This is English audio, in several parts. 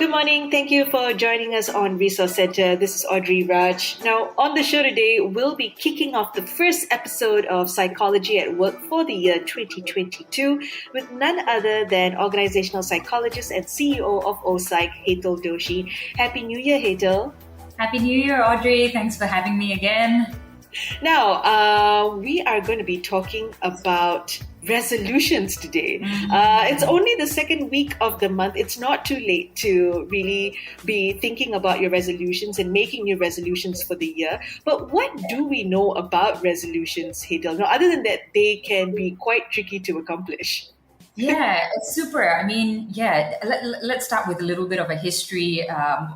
Good morning. Thank you for joining us on Resource Center. This is Audrey Raj. Now, on the show today, we'll be kicking off the first episode of Psychology at Work for the year 2022 with none other than organizational psychologist and CEO of OPsych, Hetal Doshi. Happy New Year, Hetal. Happy New Year, Audrey. Thanks for having me again. Now, we are going to be talking about resolutions today. It's only the second week of the month. It's not too late to really be thinking about your resolutions and making new resolutions for the year. But what do we know about resolutions, Hetal? Now, other than that, they can be quite tricky to accomplish. Yeah, it's super. I mean, let's start with a little bit of a history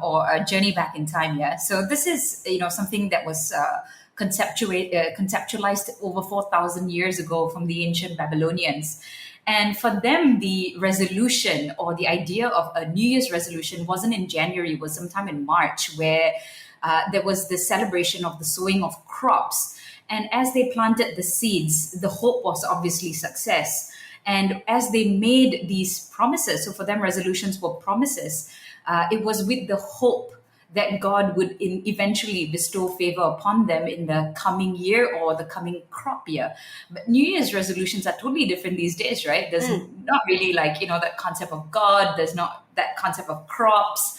or a journey back in time. Yeah. So this is, something that was conceptualized over 4,000 years ago from the ancient Babylonians. And for them, the resolution or the idea of a New Year's resolution wasn't in January, it was sometime in March, where there was the celebration of the sowing of crops. And as they planted the seeds, the hope was obviously success. And as they made these promises, so for them, resolutions were promises, it was with the hope that God would eventually bestow favor upon them in the coming year or the coming crop year. But New Year's resolutions are totally different these days, right? There's not really that concept of God. There's not that concept of crops.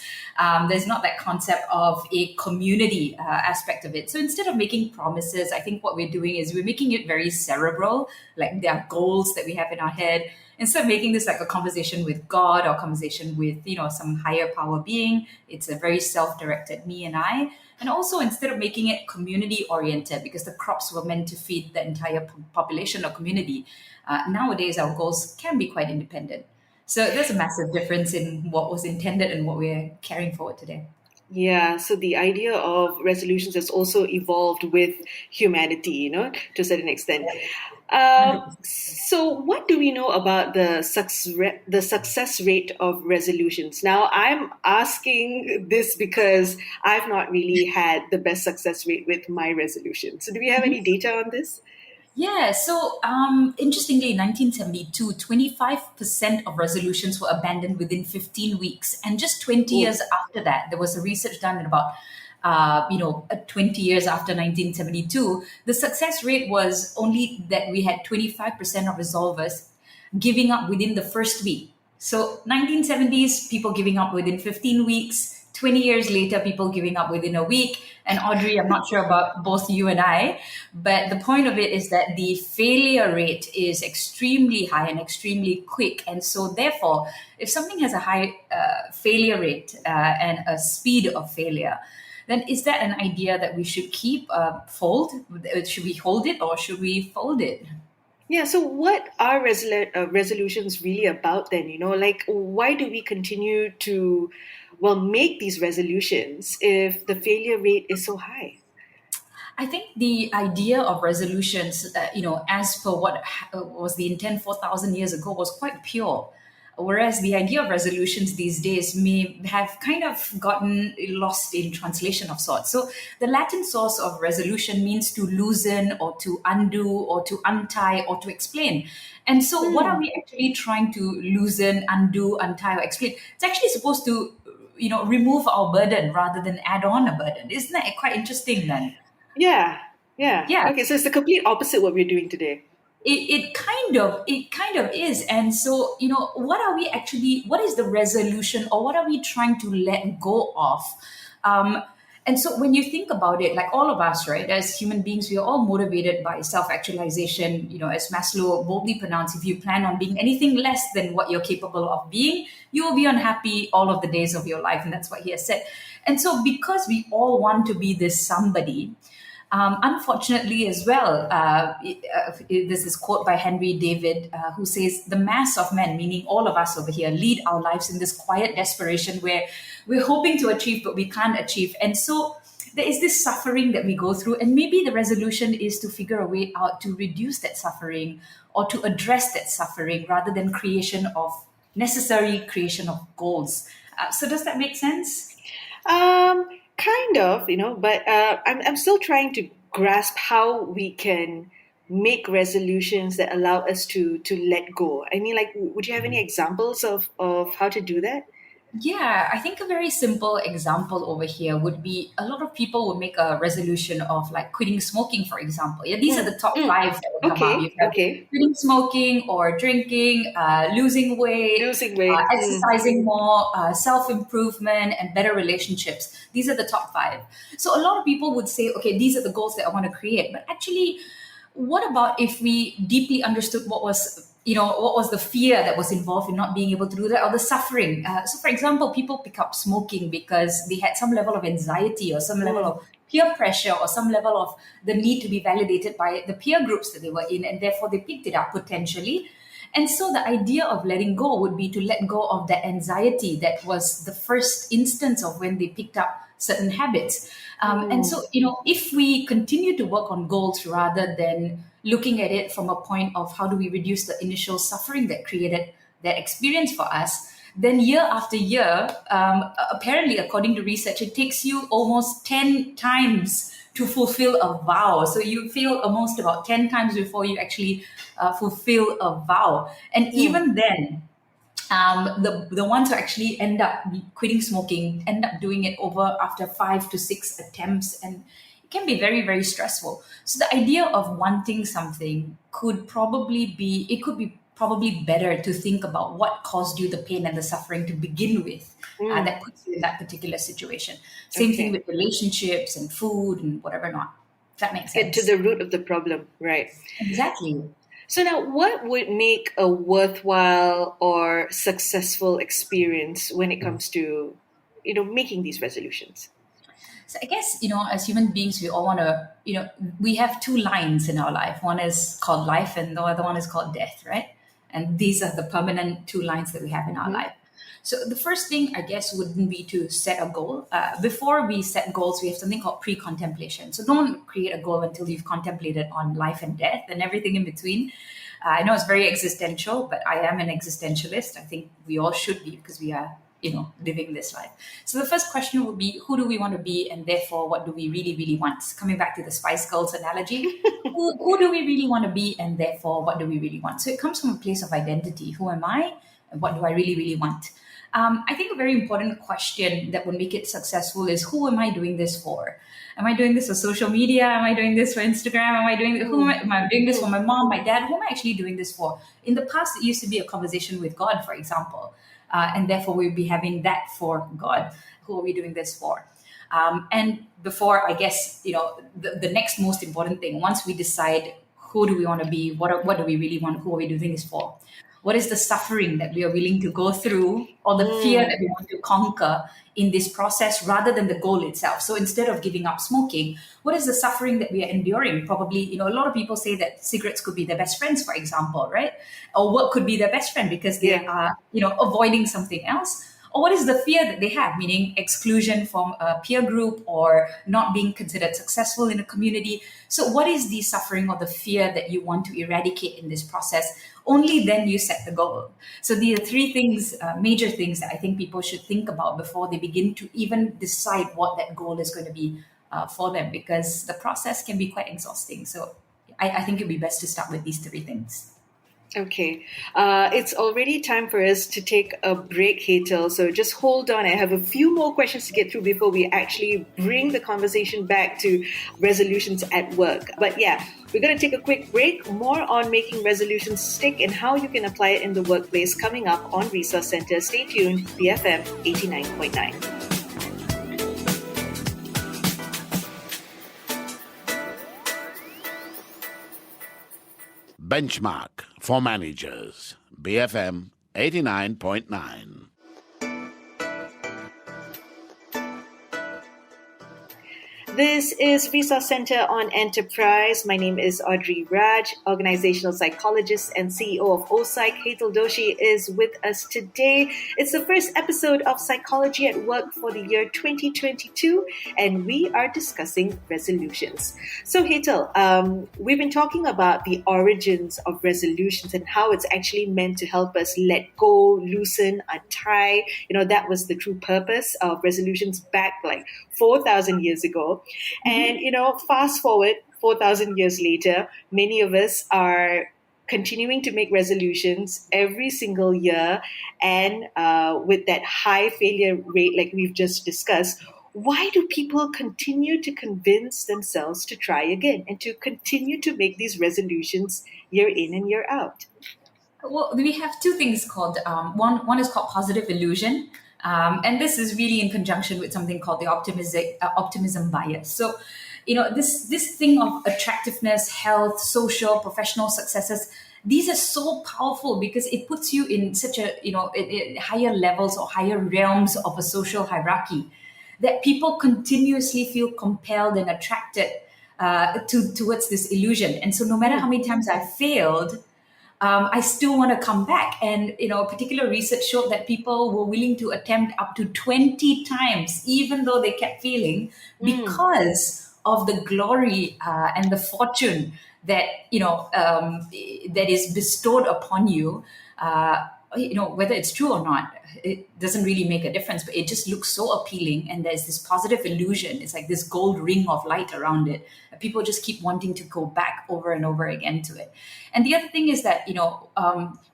There's not that concept of a community aspect of it. So instead of making promises, I think what we're doing is we're making it very cerebral, like there are goals that we have in our head. Instead of making this like a conversation with God or conversation with, some higher power being, it's a very self-directed me and I. And also instead of making it community oriented, because the crops were meant to feed the entire population or community, nowadays our goals can be quite independent. So there's a massive difference in what was intended and what we're carrying forward today. Yeah, so the idea of resolutions has also evolved with humanity, to a certain extent. So what do we know about the success rate of resolutions? Now, I'm asking this because I've not really had the best success rate with my resolution. So do we have any data on this? Yeah, so interestingly, in 1972, 25% of resolutions were abandoned within 15 weeks. And just 20 years after that, there was a research done in about 20 years after 1972, the success rate was only that we had 25% of resolvers giving up within the first week. So 1970s, people giving up within 15 weeks. 20 years later, people giving up within a week. And Audrey, I'm not sure about both you and I, but the point of it is that the failure rate is extremely high and extremely quick. And so therefore, if something has a high failure rate and a speed of failure, then is that an idea that we should keep, fold? Should we hold it or should we fold it? Yeah, so what are resolutions really about then? Why do we continue to, make these resolutions if the failure rate is so high? I think the idea of resolutions, as per what was the intent 4,000 years ago, was quite pure. Whereas the idea of resolutions these days may have kind of gotten lost in translation of sorts. So the Latin source of resolution means to loosen or to undo or to untie or to explain. And so what are we actually trying to loosen, undo, untie, or explain? It's actually supposed to, remove our burden rather than add on a burden. Isn't that quite interesting then? Yeah. Yeah. Okay, so it's the complete opposite what we're doing today. It kind of is. And so, what is the resolution or what are we trying to let go of? And so when you think about it, like all of us, right, as human beings, we are all motivated by self-actualization. As Maslow boldly pronounced, if you plan on being anything less than what you're capable of being, you will be unhappy all of the days of your life. And that's what he has said. And so because we all want to be this somebody, unfortunately, as well, this is quote by Henry David, who says, the mass of men, meaning all of us over here, lead our lives in this quiet desperation where we're hoping to achieve, but we can't achieve. And so there is this suffering that we go through. And maybe the resolution is to figure a way out to reduce that suffering or to address that suffering rather than necessary creation of goals. So does that make sense? Kind of, but I'm still trying to grasp how we can make resolutions that allow us to let go. I mean, would you have any examples of how to do that? Yeah, I think a very simple example over here would be a lot of people would make a resolution of like quitting smoking, for example. Yeah, these are Mm, the top mm. five that would come up. You Okay, have okay. quitting smoking or drinking, losing weight, Losing weight. Mm, exercising more, self improvement, and better relationships. These are the top five. So a lot of people would say, okay, these are the goals that I want to create. But actually, what about if we deeply understood what was the fear that was involved in not being able to do that, or the suffering? So for example, people pick up smoking because they had some level of anxiety or some level mm, of peer pressure or some level of the need to be validated by the peer groups that they were in, and therefore they picked it up potentially. And so the idea of letting go would be to let go of that anxiety that was the first instance of when they picked up certain habits. And mm, so, if we continue to work on goals rather than looking at it from a point of how do we reduce the initial suffering that created that experience for us, then year after year, apparently, according to research, it takes you almost 10 times to fulfill a vow. So you feel almost about 10 times before you actually fulfill a vow. And mm. even then, the ones who actually end up quitting smoking end up doing it over after 5 to 6 attempts, and it can be very very stressful. So the idea of wanting something could be probably better to think about what caused you the pain and the suffering to begin with, Mm, that puts you in that particular situation. Same thing okay. with relationships and food and whatever not. If that makes Get to sense. the root of the problem, right? Exactly. So now, what would make a worthwhile or successful experience when it comes to, making these resolutions? So I guess, as human beings, we all want to, we have two lines in our life. One is called life and the other one is called death, right? And these are the permanent two lines that we have in our Hmm. life. So the first thing, I guess, wouldn't be to set a goal. Before we set goals, we have something called pre-contemplation. So don't create a goal until you've contemplated on life and death and everything in between. I know it's very existential, but I am an existentialist. I think we all should be because we are, living this life. So the first question would be, who do we want to be, and therefore, what do we really, really want? Coming back to the Spice Girls analogy, who do we really want to be, and therefore, what do we really want? So it comes from a place of identity. Who am I, and what do I really, really want? I think a very important question that would make it successful is, who am I doing this for? Am I doing this for social media? Am I doing this for Instagram? Am I doing this for Mm, my mom, my dad? Who am I actually doing this for? In the past, it used to be a conversation with God, for example, and therefore we'll be having that for God. Who are we doing this for? And before, I guess, the next most important thing, once we decide who do we want to be, what do we really want, who are we doing this for? What is the suffering that we are willing to go through, or the fear mm, that we want to conquer in this process rather than the goal itself? So instead of giving up smoking, what is the suffering that we are enduring? Probably, a lot of people say that cigarettes could be their best friends, for example, right? Or work could be their best friend because they yeah. are, avoiding something else. Or what is the fear that they have, meaning exclusion from a peer group or not being considered successful in a community? So, what is the suffering or the fear that you want to eradicate in this process? Only then you set the goal. So, these are three things, major things that I think people should think about before they begin to even decide what that goal is going to be for them, because the process can be quite exhausting. So, I think it'd be best to start with these three things. Okay. It's already time for us to take a break, Hazel. So just hold on. I have a few more questions to get through before we actually bring the conversation back to resolutions at work. But yeah, we're going to take a quick break. More on making resolutions stick and how you can apply it in the workplace coming up on Resource Center. Stay tuned, BFM 89.9. Benchmark for managers. BFM 89.9. This is Resource Center on Enterprise. My name is Audrey Raj, organizational psychologist and CEO of OPSych. Hetal Doshi is with us today. It's the first episode of Psychology at Work for the year 2022, and we are discussing resolutions. So, Hetal, we've been talking about the origins of resolutions and how it's actually meant to help us let go, loosen, untie. That was the true purpose of resolutions back like 4,000 years ago. And, fast forward 4,000 years later, many of us are continuing to make resolutions every single year and with that high failure rate, like we've just discussed, why do people continue to convince themselves to try again and to continue to make these resolutions year in and year out? Well, we have two things called one is called positive illusion, and this is really in conjunction with something called the optimism bias. So, this thing of attractiveness, health, social, professional successes. These are so powerful because it puts you in such a higher levels or higher realms of a social hierarchy that people continuously feel compelled and attracted towards this illusion. And so, no matter how many times I failed, I still want to come back. And, particular research showed that people were willing to attempt up to 20 times, even though they kept failing, because of the glory and the fortune that, that is bestowed upon you. Whether it's true or not, it doesn't really make a difference, but it just looks so appealing. And there's this positive illusion. It's like this gold ring of light around it. People just keep wanting to go back over and over again to it. And the other thing is that,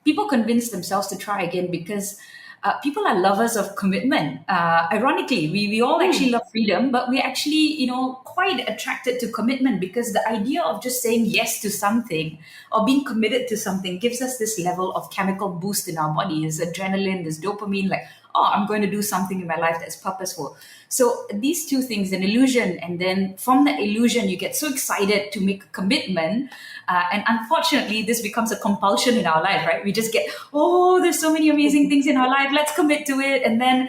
people convince themselves to try again because people are lovers of commitment. Ironically, we all actually love freedom, but we're actually, quite attracted to commitment because the idea of just saying yes to something or being committed to something gives us this level of chemical boost in our body. There's adrenaline, there's dopamine, like, oh, I'm going to do something in my life that's purposeful. So these two things, an illusion, and then from the illusion, you get so excited to make a commitment. And unfortunately, this becomes a compulsion in our life, right? We just get, oh, there's so many amazing things in our life. Let's commit to it. And then,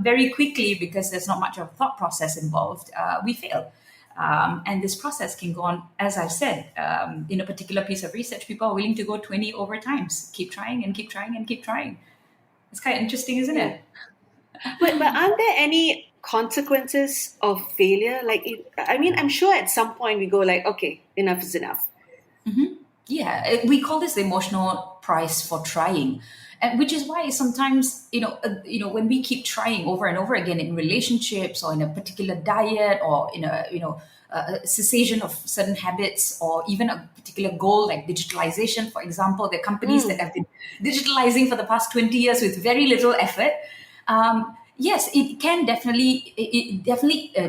very quickly, because there's not much of a thought process involved, we fail. And this process can go on, as I said, in a particular piece of research, people are willing to go 20 over times, keep trying and keep trying and keep trying. It's kind of interesting, isn't it? But aren't there any consequences of failure? I'm sure at some point we go like, okay, enough is enough. Mm-hmm. Yeah, we call this the emotional price for trying. And which is why sometimes, when we keep trying over and over again in relationships or in a particular diet or in a cessation of certain habits or even a particular goal like digitalization, for example, there are companies that have been digitalizing for the past 20 years with very little effort. Yes, it definitely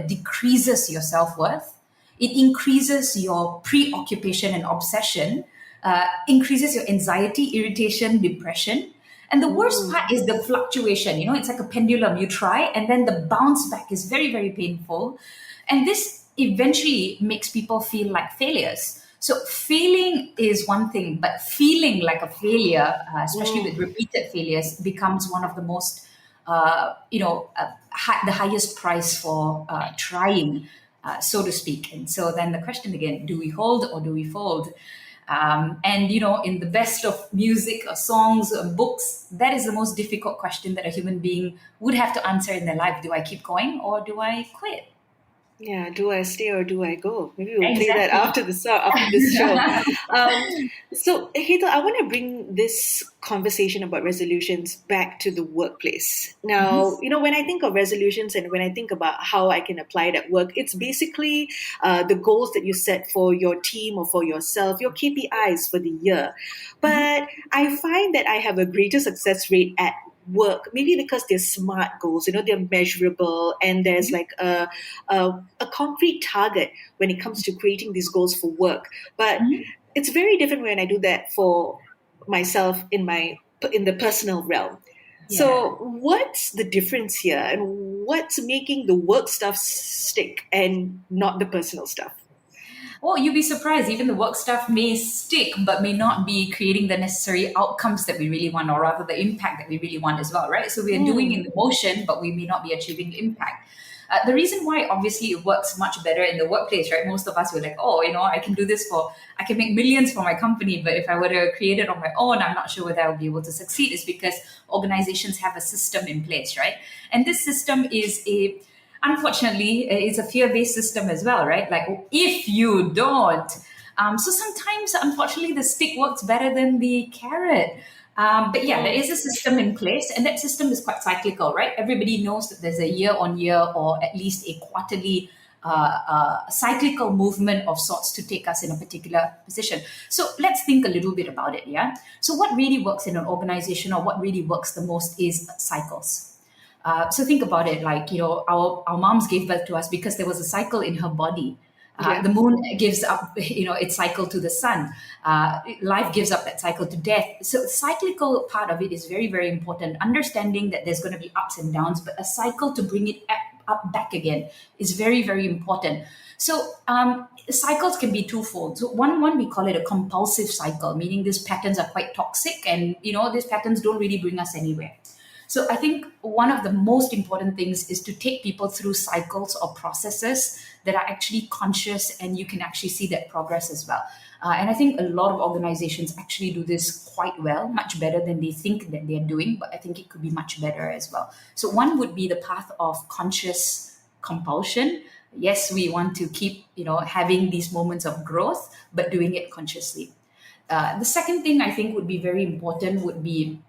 decreases your self-worth. It increases your preoccupation and obsession, increases your anxiety, irritation, depression. And the worst part is the fluctuation. It's like a pendulum. You try and then the bounce back is very, very painful. And this eventually makes people feel like failures. So failing is one thing, but feeling like a failure, especially with repeated failures, becomes one of the most, the highest price for trying, so to speak. And so then the question again, do we hold or do we fold? In the best of music or songs or books, that is the most difficult question that a human being would have to answer in their life. Do I keep going or do I quit? Yeah, do I stay or do I go? Maybe we'll play that after this show. So, Hetal, I want to bring this conversation about resolutions back to the workplace. Now, when I think of resolutions and when I think about how I can apply it at work, it's basically the goals that you set for your team or for yourself, your KPIs for the year. But I find that I have a greater success rate at work, maybe because they're smart goals, they're measurable, and there's like a concrete target when it comes to creating these goals for work. But it's very different when I do that for myself in the personal realm. Yeah. So what's the difference here, and what's making the work stuff stick and not the personal stuff? Well, you'd be surprised. Even the work stuff may stick, but may not be creating the necessary outcomes that we really want, or rather the impact that we really want as well, right? So we're doing in the motion, but we may not be achieving the impact. The reason why, obviously, it works much better in the workplace, right? Most of us were like, I can do this I can make millions for my company, but if I were to create it on my own, I'm not sure whether I'll be able to succeed. It's because organizations have a system in place, right? And this system is unfortunately, it's a fear-based system as well, right? Like, if you don't. So sometimes, unfortunately, the stick works better than the carrot. But yeah, there is a system in place, and that system is quite cyclical, right? Everybody knows that there's a year-on-year or at least a quarterly cyclical movement of sorts to take us in a particular position. So let's think a little bit about it. Yeah. So what really works in an organization, or what really works the most, is cycles. So think about it, like, our moms gave birth to us because there was a cycle in her body. The moon gives up, its cycle to the sun. Life gives up that cycle to death. So the cyclical part of it is very, very important. Understanding that there's going to be ups and downs, but a cycle to bring it up back again is very, very important. So cycles can be twofold. So one we call it a compulsive cycle, meaning these patterns are quite toxic, and these patterns don't really bring us anywhere. So I think one of the most important things is to take people through cycles or processes that are actually conscious, and you can actually see that progress as well. And I think a lot of organizations actually do this quite well, much better than they think that they're doing, but I think it could be much better as well. So one would be the path of conscious compulsion. Yes, we want to keep, having these moments of growth, but doing it consciously. The second thing I think would be very important would be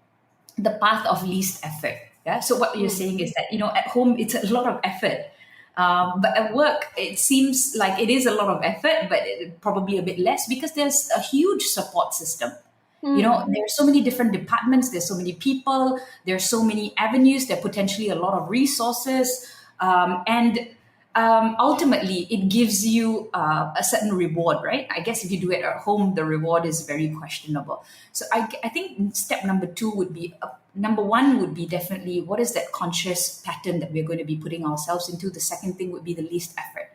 the path of least effort. Yeah. So what you're saying is that, at home, it's a lot of effort. But at work, it seems like it is a lot of effort, but probably a bit less, because there's a huge support system. There are so many different departments, there's so many people, there's so many avenues, there are potentially a lot of resources. And ultimately, it gives you a certain reward, right? I guess if you do it at home, the reward is very questionable. So I think step number two would be, number one would be definitely, what is that conscious pattern that we're going to be putting ourselves into? The second thing would be the least effort.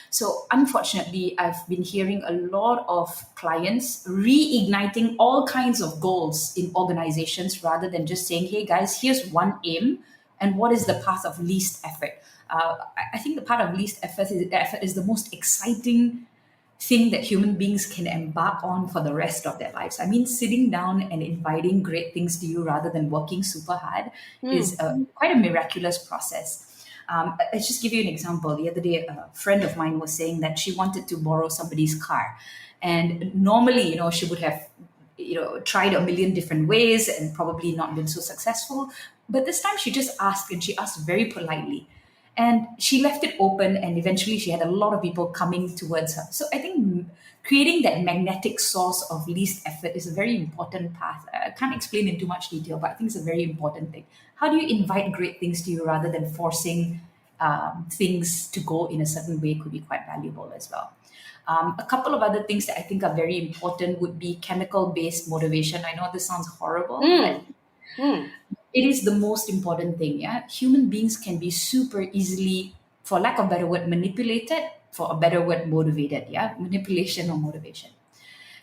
So unfortunately, I've been hearing a lot of clients reigniting all kinds of goals in organizations, rather than just saying, hey guys, here's one aim, and what is the path of least effort? I think the part of least effort is the most exciting thing that human beings can embark on for the rest of their lives. I mean, sitting down and inviting great things to you rather than working super hard is quite a miraculous process. Let's just give you an example. The other day, a friend of mine was saying that she wanted to borrow somebody's car. And normally, she would have tried a million different ways and probably not been so successful. But this time she just asked, and she asked very politely. And she left it open, and eventually she had a lot of people coming towards her. So I think creating that magnetic source of least effort is a very important path. I can't explain in too much detail, but I think it's a very important thing. How do you invite great things to you rather than forcing things to go in a certain way could be quite valuable as well. A couple of other things that I think are very important would be chemical-based motivation. I know this sounds horrible, but it is the most important thing. Yeah, human beings can be super easily, for lack of a better word, manipulated. For a better word, motivated. Yeah, manipulation or motivation.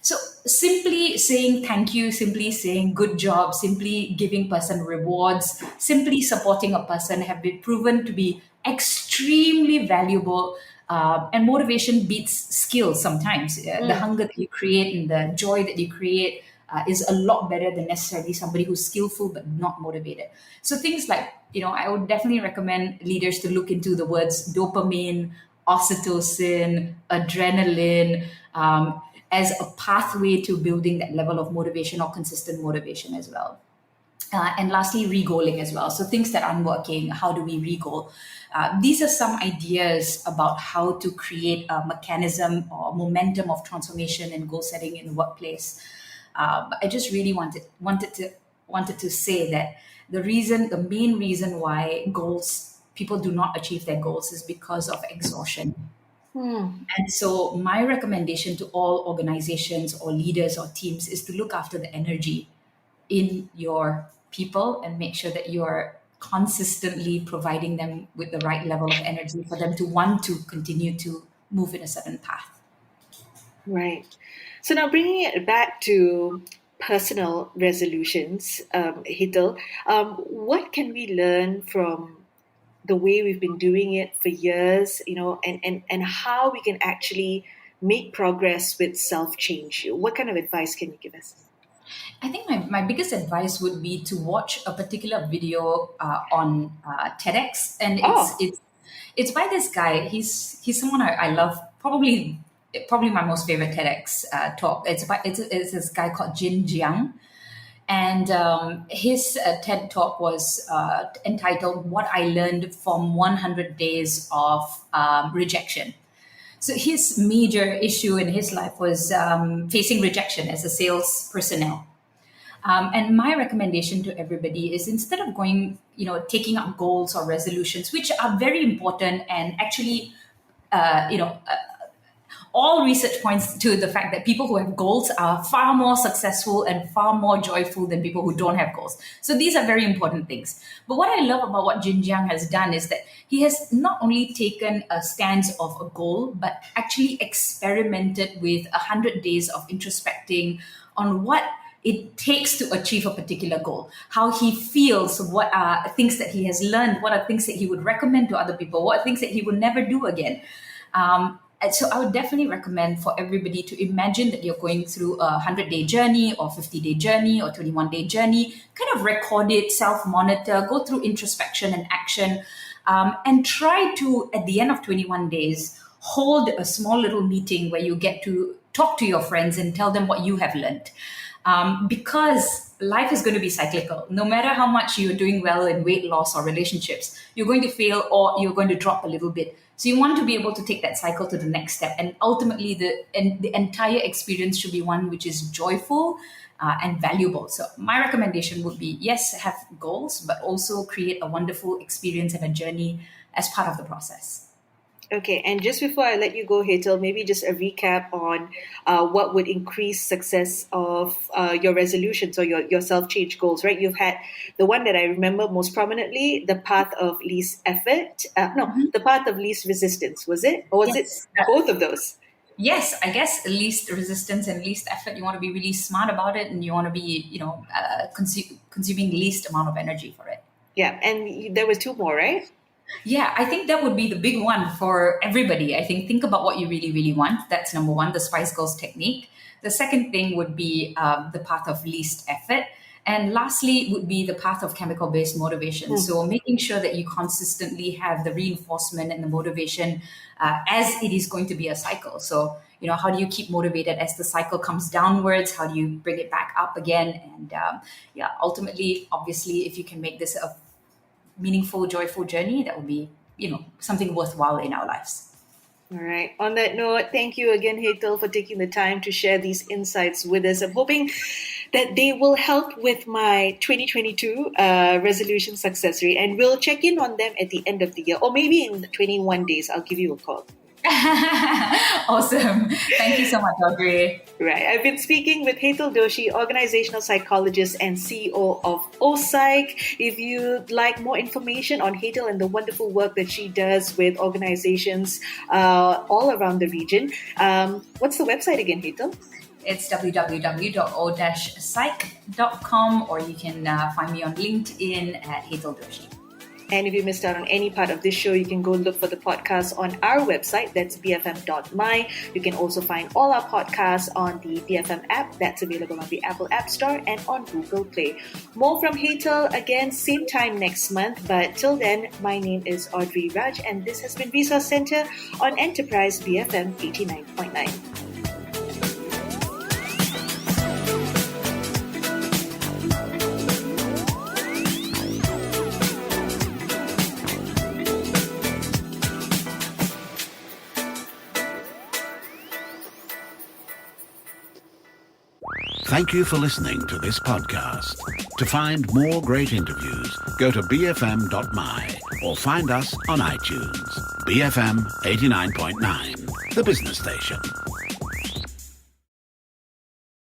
So simply saying thank you, simply saying good job, simply giving person rewards, simply supporting a person have been proven to be extremely valuable. And motivation beats skill sometimes. The hunger that you create and the joy that you create is a lot better than necessarily somebody who's skillful but not motivated. So things like, I would definitely recommend leaders to look into the words dopamine, oxytocin, adrenaline, as a pathway to building that level of motivation or consistent motivation as well. And lastly, re-goaling as well. So things that aren't working, how do we re-goal? These are some ideas about how to create a mechanism or momentum of transformation and goal setting in the workplace. But I just really wanted to say that the main reason why people do not achieve their goals is because of exhaustion. And so my recommendation to all organizations or leaders or teams is to look after the energy in your people and make sure that you are consistently providing them with the right level of energy for them to want to continue to move in a certain path. Right. So now bringing it back to personal resolutions, Hital, what can we learn from the way we've been doing it for years, and how we can actually make progress with self-change? What kind of advice can you give us? I think my biggest advice would be to watch a particular video on TEDx, and it's by this guy. He's someone I love. Probably my most favorite TEDx talk. It's this guy called Jin Jiang. And his TED Talk was entitled "What I Learned from 100 Days of Rejection." So his major issue in his life was facing rejection as a sales personnel. And my recommendation to everybody is, instead of going, taking up goals or resolutions, which are very important, and actually, all research points to the fact that people who have goals are far more successful and far more joyful than people who don't have goals. So these are very important things. But what I love about what Jin Jiang has done is that he has not only taken a stance of a goal, but actually experimented with 100 days of introspecting on what it takes to achieve a particular goal, how he feels, what are things that he has learned, what are things that he would recommend to other people, what are things that he would never do again. And so I would definitely recommend for everybody to imagine that you're going through a 100-day journey or 50-day journey or 21-day journey, kind of record it, self-monitor, go through introspection and action, and try to, at the end of 21 days, hold a small little meeting where you get to talk to your friends and tell them what you have learned. Because life is going to be cyclical. No matter how much you're doing well in weight loss or relationships, you're going to fail or you're going to drop a little bit. So you want to be able to take that cycle to the next step. And ultimately, the entire experience should be one which is joyful and valuable. So my recommendation would be, yes, have goals, but also create a wonderful experience and a journey as part of the process. Okay, and just before I let you go, Hetal, maybe just a recap on what would increase success of your resolutions or your self-change goals, right? You've had the one that I remember most prominently, the path of least effort. The path of least resistance, was it? Or was it both of those? Yes, I guess least resistance and least effort. You want to be really smart about it, and you want to be, consuming least amount of energy for it. Yeah, and there was two more, right? Yeah, I think that would be the big one for everybody. I think about what you really, really want. That's number one, the Spice Girls technique. The second thing would be the path of least effort. And lastly would be the path of chemical-based motivation. So making sure that you consistently have the reinforcement and the motivation as it is going to be a cycle. So, how do you keep motivated as the cycle comes downwards? How do you bring it back up again? And ultimately, obviously, if you can make this a meaningful, joyful journey, that would be, something worthwhile in our lives. All right. On that note, thank you again, Hetal, for taking the time to share these insights with us. I'm hoping that they will help with my 2022 resolution success rate, and we'll check in on them at the end of the year, or maybe in 21 days, I'll give you a call. Awesome. Thank you so much, Audrey. Right. I've been speaking with Hetal Doshi, organizational psychologist and CEO of OPsych. If you'd like more information on Hetal and the wonderful work that she does with organizations all around the region, what's the website again, Hetal? It's www.o-psych.com, or you can find me on LinkedIn at Hetal Doshi. And if you missed out on any part of this show, you can go look for the podcast on our website. That's bfm.my. You can also find all our podcasts on the BFM app. That's available on the Apple App Store and on Google Play. More from Hetal again, same time next month. But till then, my name is Audrey Raj, and this has been Resource Center on Enterprise BFM 89.9. Thank you for listening to this podcast. To find more great interviews, go to bfm.my or find us on iTunes. BFM 89.9, the business station.